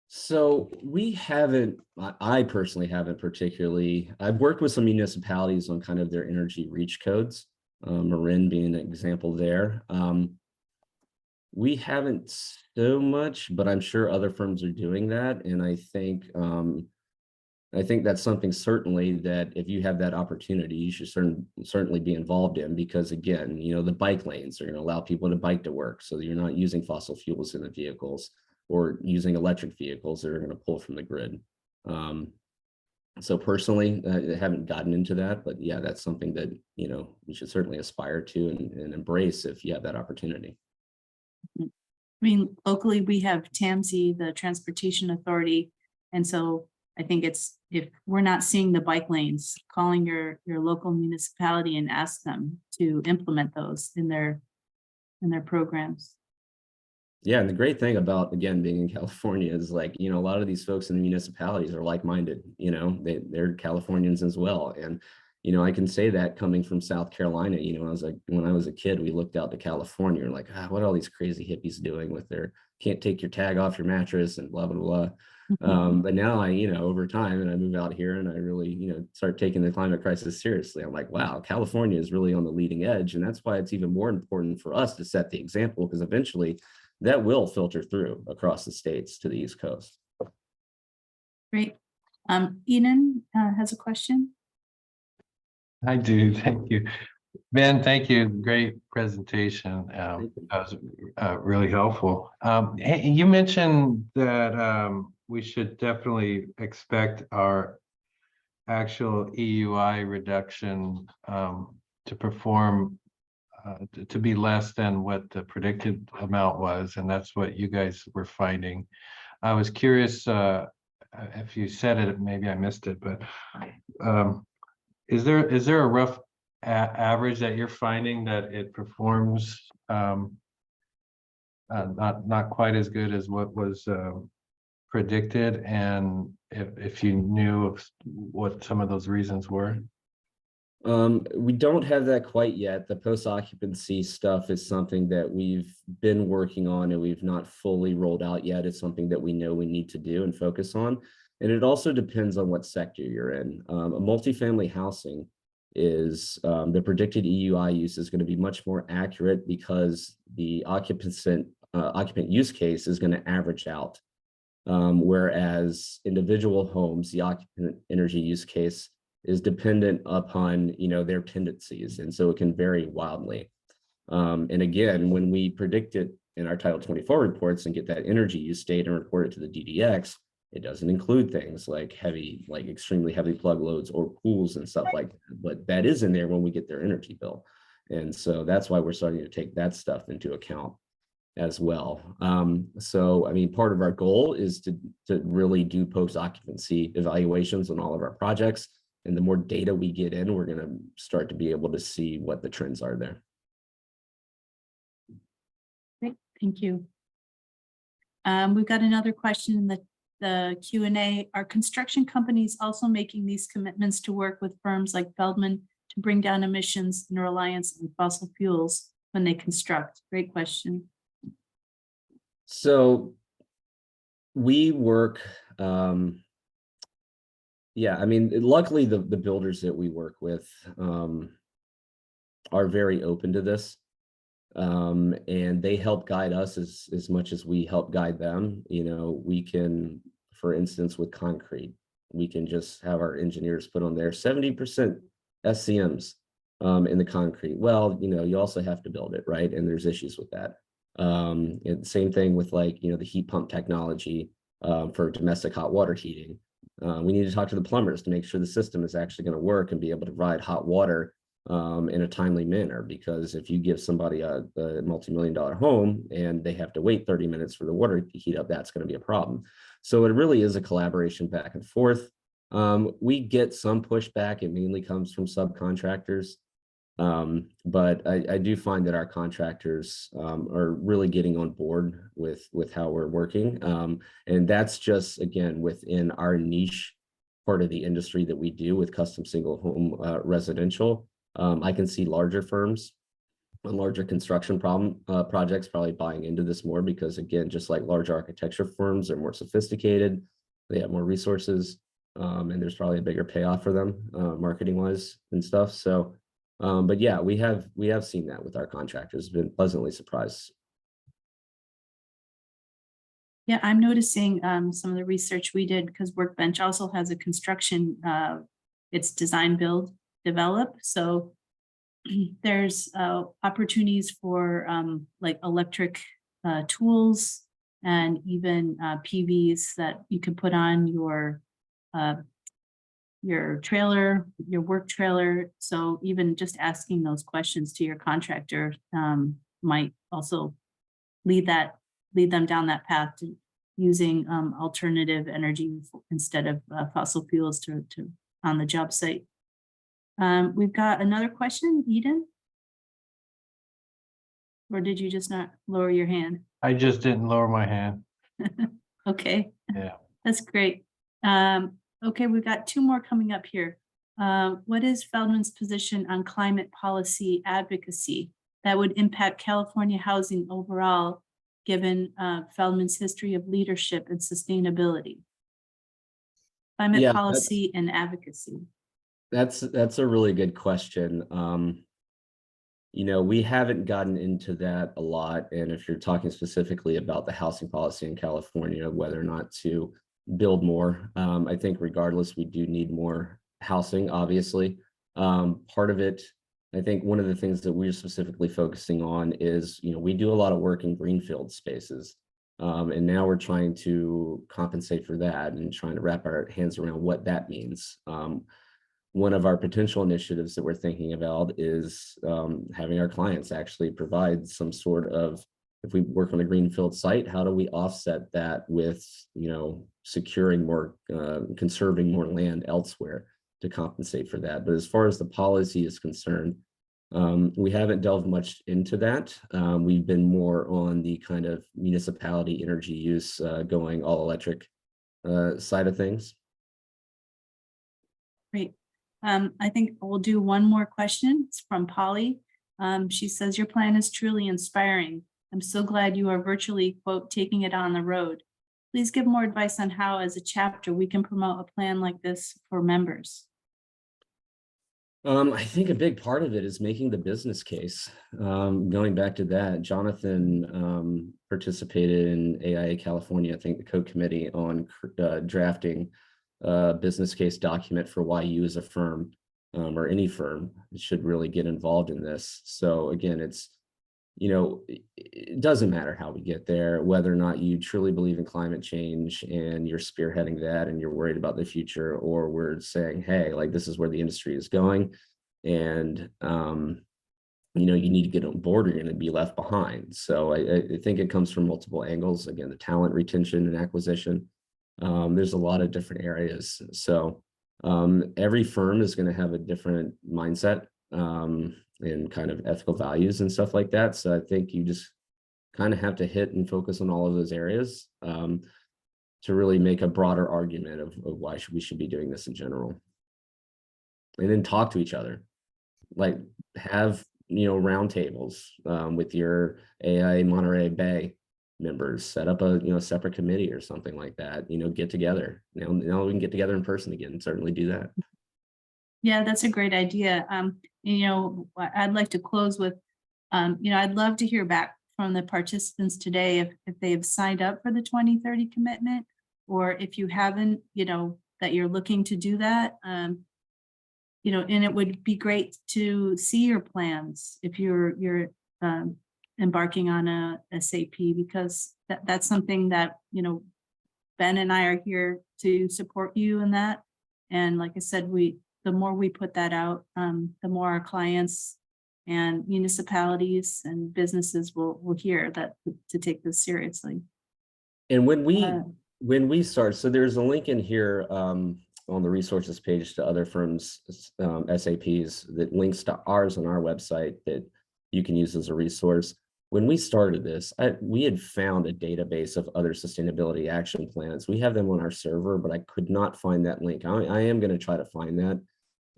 So we haven't, I personally haven't particularly, I've worked with some municipalities on kind of their energy reach codes, Marin being an example there. We haven't so much, but I'm sure other firms are doing that. And I think that's something certainly that if you have that opportunity, you should certainly be involved in, because again, the bike lanes are going to allow people to bike to work. So you're not using fossil fuels in the vehicles or using electric vehicles that are going to pull from the grid. So personally, I haven't gotten into that, but yeah, that's something that, we should certainly aspire to and embrace if you have that opportunity. I mean, locally, we have TAMSI, the Transportation Authority. And so I think if we're not seeing the bike lanes, calling your local municipality and ask them to implement those in their programs. Yeah, and the great thing about, again, being in California is a lot of these folks in the municipalities are like-minded, they're Californians as well. And, I can say that coming from South Carolina, when I was a kid, we looked out to California and what are all these crazy hippies doing with their can't take your tag off your mattress and blah, blah, blah. But now over time, and I move out here and I really, start taking the climate crisis seriously. I'm like, wow, California is really on the leading edge. And that's why it's even more important for us to set the example, because eventually that will filter through across the states to the East Coast. Great. Enan has a question. I do. Thank you. Ben, thank you. Great presentation. That was really helpful. Hey, you mentioned that we should definitely expect our actual EUI reduction to perform to be less than what the predicted amount was, and that's what you guys were finding. I was curious if you said it, maybe I missed it, but is there a rough average that you're finding that it performs not quite as good as what was predicted, and if you knew what some of those reasons were? We don't have that quite yet. The post-occupancy stuff is something that we've been working on and we've not fully rolled out yet. It's something that we know we need to do and focus on. And it also depends on what sector you're in. A multifamily housing is the predicted EUI use is going to be much more accurate because the occupant use case is going to average out. Whereas individual homes, the occupant energy use case is dependent upon, their tendencies. And so it can vary wildly. And again, when we predict it in our Title 24 reports and get that energy use state and report it to the DDX, it doesn't include things like extremely heavy plug loads or pools and stuff like that. But that is in there when we get their energy bill. And so that's why we're starting to take that stuff into account as well. So, I mean, part of our goal is to really do post-occupancy evaluations on all of our projects. And the more data we get in, we're going to start to be able to see what the trends are there. Great, thank you. We've got another question in the Q&A. Are construction companies also making these commitments to work with firms like Feldman to bring down emissions and reliance on fossil fuels when they construct? Great question. So we work, yeah, I mean, luckily the builders that we work with are very open to this. And they help guide us as much as we help guide them. We can, for instance, with concrete, we can just have our engineers put on there 70% SCMs in the concrete. Well, you also have to build it, right? And there's issues with that. And same thing with the heat pump technology for domestic hot water heating. We need to talk to the plumbers to make sure the system is actually going to work and be able to provide hot water in a timely manner, because if you give somebody a multi-million-dollar home and they have to wait 30 minutes for the water to heat up, that's going to be a problem. So it really is a collaboration back and forth. We get some pushback. It mainly comes from subcontractors. But I do find that our contractors are really getting on board with how we're working. And that's just, again, within our niche part of the industry that we do with custom single home residential. I can see larger firms and larger construction projects probably buying into this more because, again, just like large architecture firms, they're more sophisticated, they have more resources, and there's probably a bigger payoff for them marketing wise and stuff. So but yeah, we have seen that with our contractors, been pleasantly surprised. Yeah, I'm noticing some of the research we did, because Workbench also has a construction, it's design, build, develop. So there's opportunities for like electric tools and even PVs that you can put on your trailer, your work trailer. So even just asking those questions to your contractor might also lead them down that path to using alternative energy instead of fossil fuels to on the job site. We've got another question, Eden. Or did you just not lower your hand? I just didn't lower my hand. Okay. Yeah. That's great. Okay, we've got two more coming up here. What is Feldman's position on climate policy advocacy that would impact California housing overall, given Feldman's history of leadership and sustainability? Climate policy and advocacy. That's a really good question. We haven't gotten into that a lot. And if you're talking specifically about the housing policy in California, whether or not to build more, I think regardless, we do need more housing, obviously. Part of it, I think one of the things that we're specifically focusing on is, we do a lot of work in greenfield spaces. And now we're trying to compensate for that and trying to wrap our hands around what that means. One of our potential initiatives that we're thinking about is having our clients actually provide some sort of, if we work on a greenfield site, how do we offset that with, securing more, conserving more land elsewhere to compensate for that. But as far as the policy is concerned, we haven't delved much into that. We've been more on the kind of municipality energy use, going all electric side of things. Great. I think we'll do one more question. It's from Polly. She says, your plan is truly inspiring. I'm so glad you are virtually, quote, taking it on the road. Please give more advice on how, as a chapter, we can promote a plan like this for members. I think a big part of it is making the business case. Going back to that, Jonathan participated in AIA California, I think the co-committee on drafting a business case document for why you as a firm or any firm should really get involved in this. So again, it's, it doesn't matter how we get there, whether or not you truly believe in climate change and you're spearheading that and you're worried about the future, or we're saying, hey, like this is where the industry is going. And, you need to get on board or you're going to be left behind. So I think it comes from multiple angles. Again, the talent retention and acquisition. There's a lot of different areas. So every firm is going to have a different mindset. And kind of ethical values and stuff like that. So I think you just kind of have to hit and focus on all of those areas to really make a broader argument of why we should be doing this in general. And then talk to each other, like have, roundtables with your AIA Monterey Bay members, set up a, separate committee or something like that, get together. Now we can get together in person again and certainly do that. Yeah, that's a great idea. I'd like to close with, I'd love to hear back from the participants today if they've signed up for the 2030 commitment, or if you haven't, that you're looking to do that. And it would be great to see your plans if you're embarking on a SAP, because that's something that, Ben and I are here to support you in that. And like I said, the more we put that out, the more our clients and municipalities and businesses will hear that to take this seriously. And when we start, so there's a link in here on the resources page to other firms' SAPs that links to ours on our website that you can use as a resource. When we started this, we had found a database of other sustainability action plans. We have them on our server, but I could not find that link. I am going to try to find that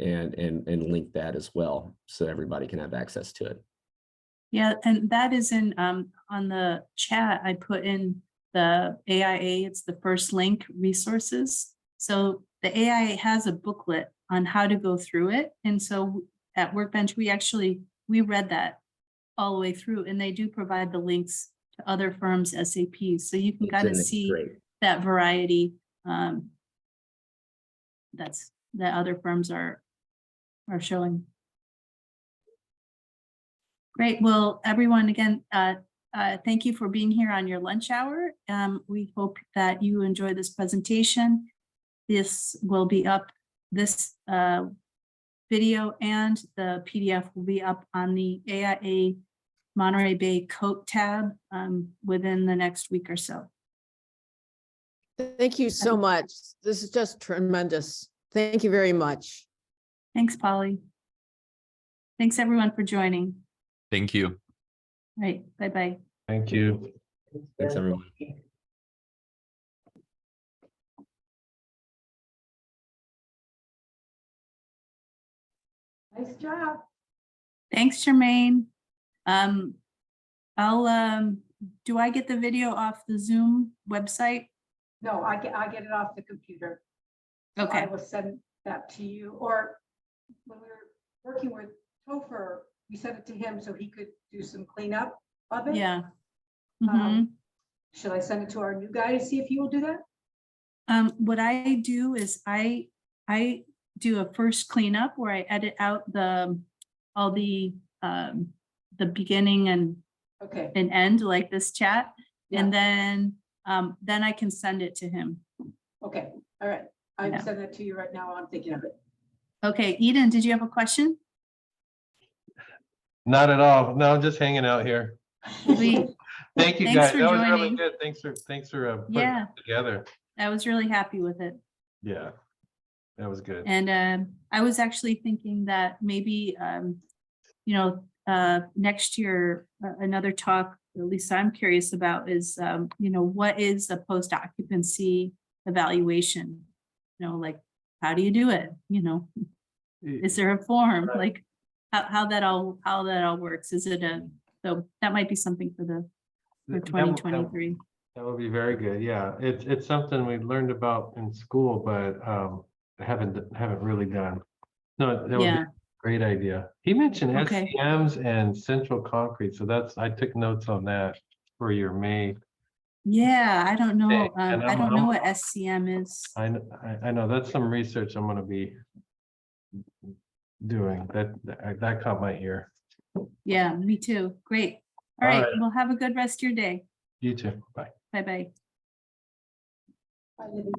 and link that as well, so everybody can have access to it. Yeah, and that is in on the chat. I put in the AIA. It's the first link, resources. So the AIA has a booklet on how to go through it, and so at Workbench we read that all the way through, and they do provide the links to other firms' SAPs, so you can kind of see that variety that other firms are showing. Great. Well, everyone, again, thank you for being here on your lunch hour. We hope that you enjoy this presentation. This will be up, this video and the PDF will be up on the AIA Monterey Bay Coat tab within the next week or so. Thank you so much. This is just tremendous. Thank you very much. Thanks, Polly. Thanks, everyone, for joining. Thank you. All right. Bye-bye. Thank you. Thanks, everyone. Nice job. Thanks, Jermaine. Do I get the video off the Zoom website? No, I get it off the computer. So Okay. I will send that to you, or when we were working with Topher, we sent it to him so he could do some cleanup of it. Yeah. Should I send it to our new guy to see if he will do that? What I do is I do a first cleanup where I edit out all the beginning and Okay. end, like this chat, Yeah. and then I can send it to him. Okay. All right. I'm Yeah. sending that to you right now. I'm thinking of it. Okay, Eden, did you have a question? Not at all. No, I'm just hanging out here. Sweet. Thank you, Thanks guys. for That was really joining. good. Thanks for putting Yeah. it together. I was really happy with it. Yeah, that was good. And I was actually thinking that maybe, next year, another talk, at least I'm curious about, is, what is a post-occupancy evaluation? Like, how do you do it? Is there a form, Right. like how that all works? Is it so that might be something for That- 2023. That would be very good. Yeah, it's something we learned about in school, but haven't really done. No, that would be Yeah, a great idea. He mentioned Okay. SCMs and central concrete, so I took notes on that for your May. yeah, I don't know. Okay, and I I'm- don't know I'm- what SCM is. I know that's some research I'm gonna be doing. That caught my ear. Yeah, me too. Great. All All right, right. well, have a good rest of your day. You too. Bye. Bye-bye. Bye, Libby.